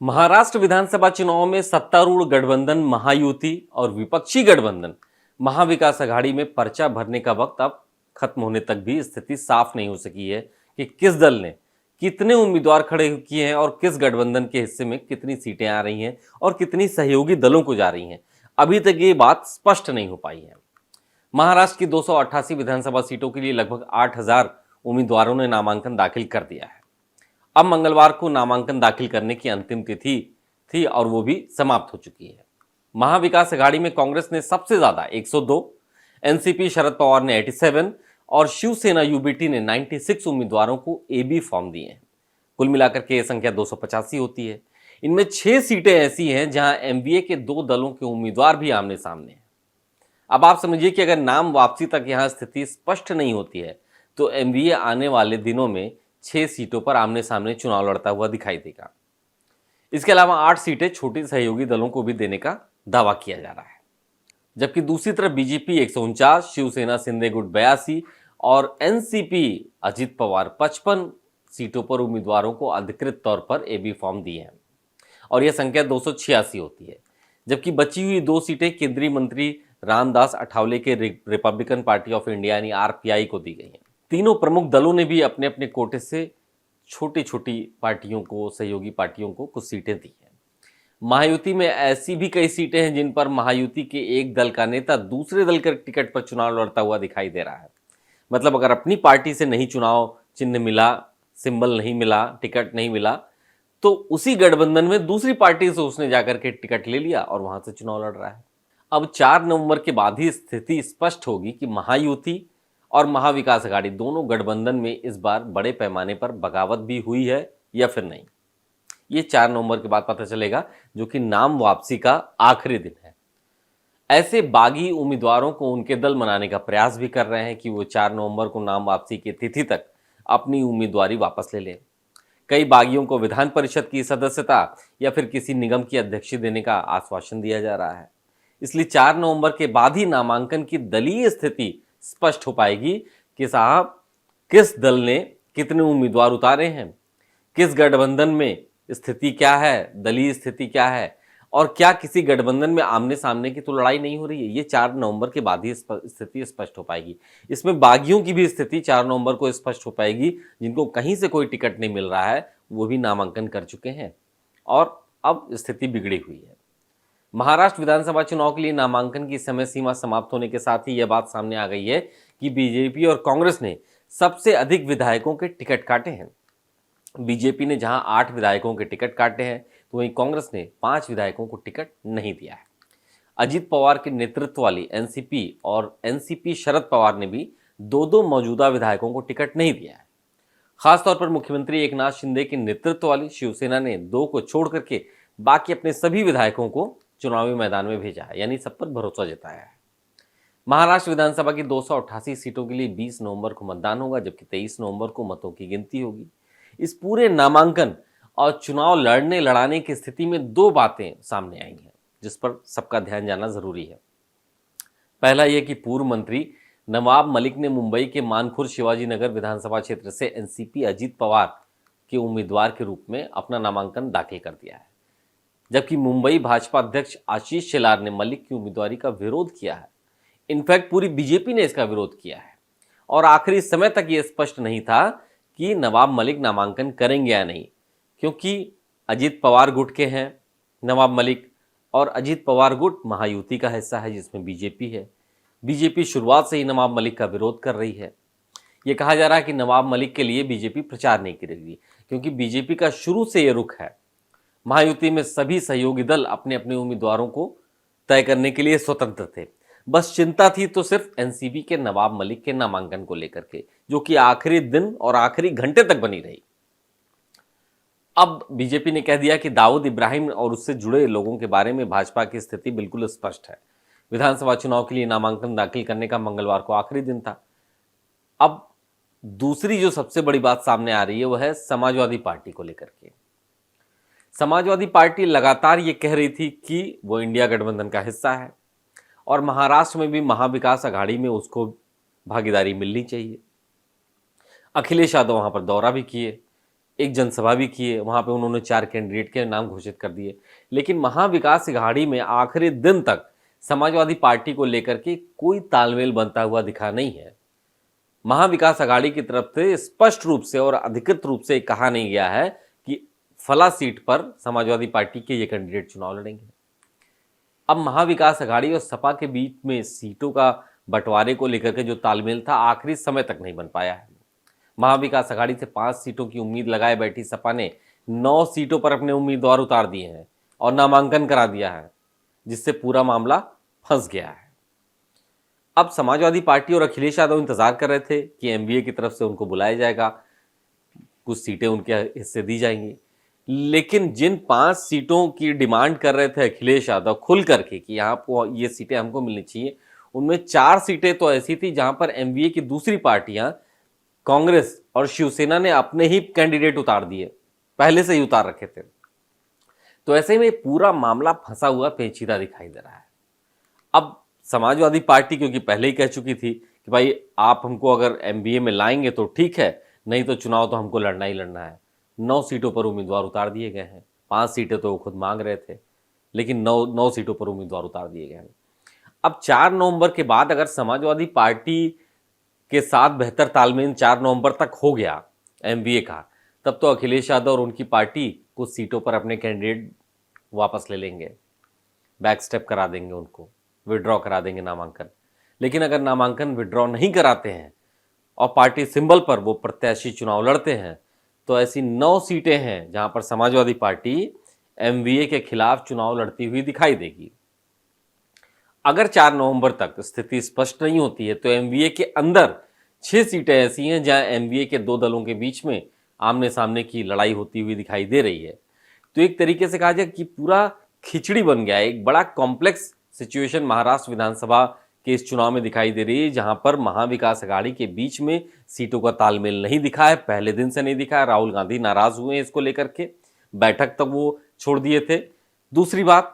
महाराष्ट्र विधानसभा चुनाव में सत्तारूढ़ गठबंधन महायुति और विपक्षी गठबंधन महाविकास आघाड़ी में पर्चा भरने का वक्त अब खत्म होने तक भी स्थिति साफ नहीं हो सकी है कि किस दल ने कितने उम्मीदवार खड़े किए हैं और किस गठबंधन के हिस्से में कितनी सीटें आ रही हैं और कितनी सहयोगी दलों को जा रही हैं। अभी तक ये बात स्पष्ट नहीं हो पाई है। महाराष्ट्र की 288 विधानसभा सीटों के लिए लगभग 8,000 उम्मीदवारों ने नामांकन दाखिल कर दिया है। अब मंगलवार को नामांकन दाखिल करने की अंतिम तिथि थी और वो भी समाप्त हो चुकी है। महाविकास आघाड़ी में कांग्रेस ने सबसे ज्यादा 102, एनसीपी शरद पवार ने 87 और शिवसेना यूबीटी ने 96 उम्मीदवारों को एबी फॉर्म दिए हैं। कुल मिलाकर के यह संख्या 285 होती है। इनमें 6 सीटें ऐसी हैं जहां एमवीए के 2 दलों के उम्मीदवार भी आमने सामने हैं। अब आप समझिए कि अगर नाम वापसी तक यहां स्थिति स्पष्ट नहीं होती है तो एमवीए आने वाले दिनों में 6 सीटों पर आमने सामने चुनाव लड़ता हुआ दिखाई देगा। इसके अलावा 8 सीटें छोटी सहयोगी दलों को भी देने का दावा किया जा रहा है। जबकि दूसरी तरफ बीजेपी 149, शिवसेना शिंदे गुट 82 और एनसीपी अजित पवार 55 सीटों पर उम्मीदवारों को अधिकृत तौर पर एबी फॉर्म दिए हैं और यह संख्या 286 होती है। जबकि बची हुई 2 सीटें केंद्रीय मंत्री रामदास अठावले के रिपब्लिकन पार्टी ऑफ इंडिया यानी आरपीआई को दी गई हैं। तीनों प्रमुख दलों ने भी अपने अपने कोटे से छोटी छोटी पार्टियों को, सहयोगी पार्टियों को कुछ सीटें दी हैं। महायुति में ऐसी भी कई सीटें हैं जिन पर महायुति के एक दल का नेता दूसरे दल के टिकट पर चुनाव लड़ता हुआ दिखाई दे रहा है। मतलब अगर अपनी पार्टी से नहीं चुनाव चिन्ह मिला, सिंबल नहीं मिला, टिकट नहीं मिला, तो उसी गठबंधन में दूसरी पार्टी से उसने जाकर के टिकट ले लिया और वहां से चुनाव लड़ रहा है। अब 4 नवंबर के बाद ही स्थिति स्पष्ट होगी कि महायुति और महाविकास आघाड़ी दोनों गठबंधन में इस बार बड़े पैमाने पर बगावत भी हुई है या फिर नहीं। ये 4 नवंबर के बाद पता चलेगा, जो कि नाम वापसी का आखिरी दिन है। ऐसे बागी उम्मीदवारों को उनके दल मनाने का प्रयास भी कर रहे हैं कि वो 4 नवंबर को नाम वापसी की तिथि तक अपनी उम्मीदवारी वापस ले लें। कई बागियों को विधान परिषद की सदस्यता या फिर किसी निगम की अध्यक्षता देने का आश्वासन दिया जा रहा है। इसलिए 4 नवंबर के बाद ही नामांकन की दलीय स्थिति स्पष्ट हो पाएगी कि साहब किस दल ने कितने उम्मीदवार उतारे हैं, किस गठबंधन में स्थिति क्या है, दलीय स्थिति क्या है और क्या किसी गठबंधन में आमने सामने की तो लड़ाई नहीं हो रही है। ये 4 नवंबर के बाद ही स्थिति स्पष्ट हो पाएगी। इसमें बागियों की भी स्थिति 4 नवंबर को स्पष्ट हो पाएगी। जिनको कहीं से कोई टिकट नहीं मिल रहा है वो भी नामांकन कर चुके हैं और अब स्थिति बिगड़ी हुई है। महाराष्ट्र विधानसभा चुनाव के लिए नामांकन की समय सीमा समाप्त होने के साथ ही यह बात सामने आ गई है कि बीजेपी और कांग्रेस ने सबसे अधिक विधायकों के टिकट काटे हैं। बीजेपी ने जहां 8 विधायकों के टिकट काटे हैं तो वहीं कांग्रेस ने 5 विधायकों को टिकट नहीं दिया है। अजित पवार के नेतृत्व वाली एनसीपी और एनसीपी शरद पवार ने भी 2-2 मौजूदा विधायकों को टिकट नहीं दिया है। खासतौर पर मुख्यमंत्री एकनाथ शिंदे के नेतृत्व वाली शिवसेना ने 2 को छोड़ करके बाकी अपने सभी विधायकों को चुनावी मैदान में भेजा है, यानी सब पर भरोसा जताया है। महाराष्ट्र विधानसभा की 288 सीटों के लिए 20 नवंबर को मतदान होगा, जबकि 23 नवंबर को मतों की गिनती होगी। इस पूरे नामांकन और चुनाव लड़ने लड़ाने की स्थिति में 2 बातें सामने आई हैं जिस पर सबका ध्यान जाना जरूरी है। पहला यह कि पूर्व मंत्री नवाब मलिक ने मुंबई के मानखुर्द शिवाजी नगर विधानसभा क्षेत्र से एनसीपी अजित पवार के उम्मीदवार के रूप में अपना नामांकन दाखिल कर दिया है, जबकि मुंबई भाजपा अध्यक्ष आशीष शेलार ने मलिक की उम्मीदवारी का विरोध किया है। इनफैक्ट पूरी बीजेपी ने इसका विरोध किया है और आखिरी समय तक यह स्पष्ट नहीं था कि नवाब मलिक नामांकन करेंगे या नहीं, क्योंकि अजित पवार गुट के हैं नवाब मलिक और अजित पवार गुट महायुति का हिस्सा है जिसमें बीजेपी है। बीजेपी शुरुआत से ही नवाब मलिक का विरोध कर रही है। यह कहा जा रहा है कि नवाब मलिक के लिए बीजेपी प्रचार नहीं करेगी, क्योंकि बीजेपी का शुरू से यह रुख है। महायुति में सभी सहयोगी दल अपने अपने उम्मीदवारों को तय करने के लिए स्वतंत्र थे। बस चिंता थी तो सिर्फ एनसीपी के नवाब मलिक के नामांकन को लेकर के, जो कि आखिरी दिन और आखिरी घंटे तक बनी रही। अब बीजेपी ने कह दिया कि दाऊद इब्राहिम और उससे जुड़े लोगों के बारे में भाजपा की स्थिति बिल्कुल स्पष्ट है। विधानसभा चुनाव के लिए नामांकन दाखिल करने का मंगलवार को आखिरी दिन था। अब दूसरी जो सबसे बड़ी बात सामने आ रही है वह है समाजवादी पार्टी को लेकर के। समाजवादी पार्टी लगातार ये कह रही थी कि वो इंडिया गठबंधन का हिस्सा है और महाराष्ट्र में भी महाविकास आघाड़ी में उसको भागीदारी मिलनी चाहिए। अखिलेश यादव वहां पर दौरा भी किए, एक जनसभा भी की है, वहाँ पे उन्होंने 4 कैंडिडेट के नाम घोषित कर दिए। लेकिन महाविकास अघाड़ी में आखिरी दिन तक समाजवादी पार्टी को लेकर के कोई तालमेल बनता हुआ दिखा नहीं है। महाविकास अघाड़ी की तरफ से स्पष्ट रूप से और अधिकृत रूप से कहा नहीं गया है कि फला सीट पर समाजवादी पार्टी के ये कैंडिडेट चुनाव लड़ेंगे। अब महाविकास अघाड़ी और सपा के बीच में सीटों का बंटवारे को लेकर के जो तालमेल था आखिरी समय तक नहीं बन पाया है। महाविकास अघाड़ी से 5 सीटों की उम्मीद लगाए बैठी सपा ने 9 सीटों पर अपने उम्मीदवार उतार दिए हैं और नामांकन करा दिया है, जिससे पूरा मामला फंस गया है। अब समाजवादी पार्टी और अखिलेश यादव इंतजार कर रहे थे कि एमवीए की तरफ से उनको बुलाया जाएगा, कुछ सीटें उनके हिस्से दी जाएंगी। लेकिन जिन 5 सीटों की डिमांड कर रहे थे अखिलेश यादव खुल करके कि यहाँ पर ये सीटें हमको मिलनी चाहिए, उनमें 4 सीटें तो ऐसी थी जहां पर एमवीए की दूसरी पार्टियां कांग्रेस और शिवसेना ने अपने ही कैंडिडेट उतार दिए, पहले से ही उतार रखे थे। तो ऐसे में पूरा मामला फंसा हुआ पेचीदा दिखाई दे रहा है। अब समाजवादी पार्टी क्योंकि पहले ही कह चुकी थी कि भाई आप हमको अगर एमबीए में लाएंगे तो ठीक है, नहीं तो चुनाव तो हमको लड़ना ही लड़ना है। 9 सीटों पर उम्मीदवार उतार दिए गए हैं। 5 सीटें तो वो खुद मांग रहे थे, लेकिन 9 सीटों पर उम्मीदवार उतार दिए गए हैं। अब 4 नवंबर के बाद अगर समाजवादी पार्टी के साथ बेहतर तालमेल 4 नवंबर तक हो गया एमवीए का, तब तो अखिलेश यादव और उनकी पार्टी कुछ सीटों पर अपने कैंडिडेट वापस ले लेंगे, बैक स्टेप करा देंगे, उनको विड्रॉ करा देंगे नामांकन। लेकिन अगर नामांकन विड्रॉ नहीं कराते हैं और पार्टी सिंबल पर वो प्रत्याशी चुनाव लड़ते हैं, तो ऐसी 9 सीटें हैं जहां पर समाजवादी पार्टी एमवीए के खिलाफ चुनाव लड़ती हुई दिखाई देगी। अगर 4 नवंबर तक स्थिति स्पष्ट नहीं होती है तो एमवीए के अंदर 6 सीटें ऐसी हैं जहां एमवीए के 2 दलों के बीच में आमने सामने की लड़ाई होती हुई दिखाई दे रही है। तो एक तरीके से कहा जाए कि पूरा खिचड़ी बन गया है। एक बड़ा कॉम्प्लेक्स सिचुएशन महाराष्ट्र विधानसभा के इस चुनाव में दिखाई दे रही है, जहां पर महाविकास अघाड़ी के बीच में सीटों का तालमेल नहीं दिखा है, पहले दिन से नहीं दिखा है। राहुल गांधी नाराज हुए हैं इसको लेकर के, बैठक तक वो छोड़ दिए थे। दूसरी बात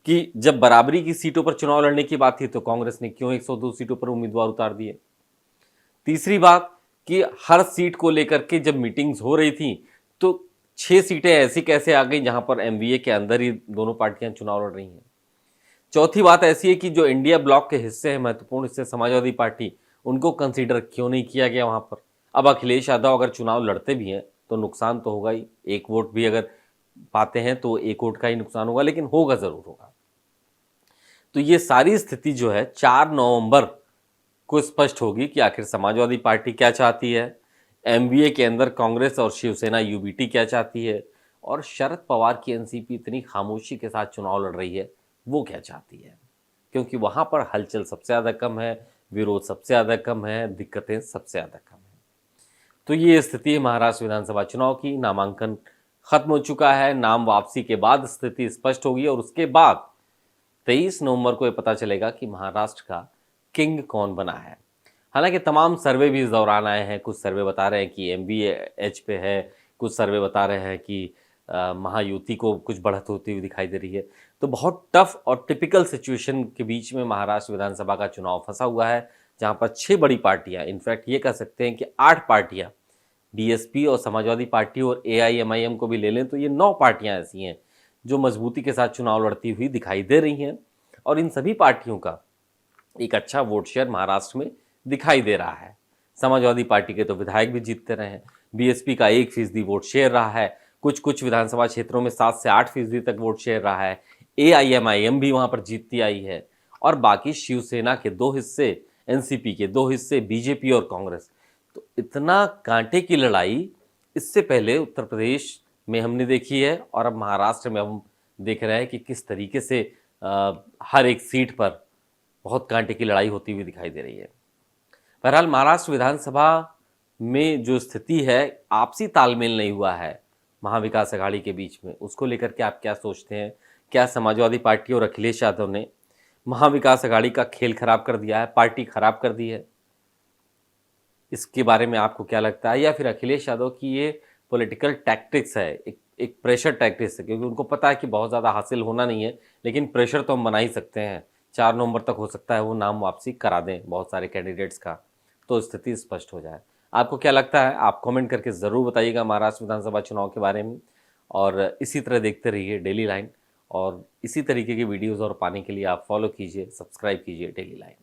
कि जब बराबरी की सीटों पर चुनाव लड़ने की बात थी तो कांग्रेस ने क्यों 102 सीटों पर उम्मीदवार उतार दिए। तीसरी बात कि हर सीट को लेकर के जब मीटिंग्स हो रही थी तो 6 सीटें ऐसी कैसे आ गई जहां पर एमवीए के अंदर ही दोनों पार्टियां चुनाव लड़ रही हैं। चौथी बात ऐसी है कि जो इंडिया ब्लॉक के हिस्से हैं, महत्वपूर्ण हिस्से समाजवादी पार्टी, उनको कंसीडर क्यों नहीं किया गया वहां पर। अब अखिलेश यादव अगर चुनाव लड़ते भी हैं तो नुकसान तो होगा ही, एक वोट भी अगर पाते हैं तो एक वोट का ही नुकसान होगा, लेकिन होगा जरूर होगा। तो ये सारी स्थिति जो है 4 नवंबर को स्पष्ट होगी कि आखिर समाजवादी पार्टी क्या चाहती है, एमवीए के अंदर कांग्रेस और शिवसेना यूबीटी क्या चाहती है, और शरद पवार की एनसीपी इतनी खामोशी के साथ चुनाव लड़ रही है वो क्या चाहती है। क्योंकि वहां पर हलचल सबसे ज़्यादा कम है, विरोध सबसे ज़्यादा कम है, दिक्कतें सबसे ज़्यादा कम है। तो ये स्थिति है महाराष्ट्र विधानसभा चुनाव की। नामांकन खत्म हो चुका है, नाम वापसी के बाद स्थिति स्पष्ट होगी और उसके बाद 23 नवंबर को ये पता चलेगा कि महाराष्ट्र का किंग कौन बना है। हालांकि तमाम सर्वे भी इस दौरान आए हैं। कुछ सर्वे बता रहे हैं कि एमवीए एच पे है, कुछ सर्वे बता रहे हैं कि महायुति को कुछ बढ़त होती हुई दिखाई दे रही है। तो बहुत टफ और टिपिकल सिचुएशन के बीच में महाराष्ट्र विधानसभा का चुनाव फंसा हुआ है, जहां पर 6 बड़ी पार्टियां, इनफैक्ट ये कह सकते हैं कि 8 पार्टियां, बीएसपी और समाजवादी पार्टी और एआईएमआईएम को भी ले लें तो ये 9 पार्टियां ऐसी हैं जो मजबूती के साथ चुनाव लड़ती हुई दिखाई दे रही हैं। और इन सभी पार्टियों का एक अच्छा वोट शेयर महाराष्ट्र में दिखाई दे रहा है। समाजवादी पार्टी के तो विधायक भी जीतते रहे हैं, बीएसपी का 1% वोट शेयर रहा है, कुछ विधानसभा क्षेत्रों में 7 से 8% तक वोट शेयर रहा है, एआईएमआईएम भी वहां पर जीतती आई है, और बाकी शिवसेना के 2 हिस्से, एनसीपी के 2 हिस्से, बीजेपी और कांग्रेस। तो इतना कांटे की लड़ाई इससे पहले उत्तर प्रदेश में हमने देखी है, और अब महाराष्ट्र में हम देख रहे हैं कि किस तरीके से हर एक सीट पर बहुत कांटे की लड़ाई होती हुई दिखाई दे रही है। बहरहाल महाराष्ट्र विधानसभा में जो स्थिति है, आपसी तालमेल नहीं हुआ है महाविकास अघाड़ी के बीच में, उसको लेकर के आप क्या सोचते हैं? क्या समाजवादी पार्टी और अखिलेश यादव ने महाविकास अघाड़ी का खेल खराब कर दिया है, पार्टी खराब कर दी है? इसके बारे में आपको क्या लगता है? या फिर अखिलेश यादव की ये पॉलिटिकल टैक्टिक्स है, एक प्रेशर टैक्टिक्स है, क्योंकि उनको पता है कि बहुत ज़्यादा हासिल होना नहीं है, लेकिन प्रेशर तो हम बना ही सकते हैं। 4 नवंबर तक हो सकता है वो नाम वापसी करा दें बहुत सारे कैंडिडेट्स का, तो स्थिति स्पष्ट हो जाए। आपको क्या लगता है आप कमेंट करके ज़रूर बताइएगा महाराष्ट्र विधानसभा चुनाव के बारे में। और इसी तरह देखते रहिए डेली लाइन, और इसी तरीके की वीडियोज़ और पाने के लिए आप फॉलो कीजिए, सब्सक्राइब कीजिए डेली लाइन।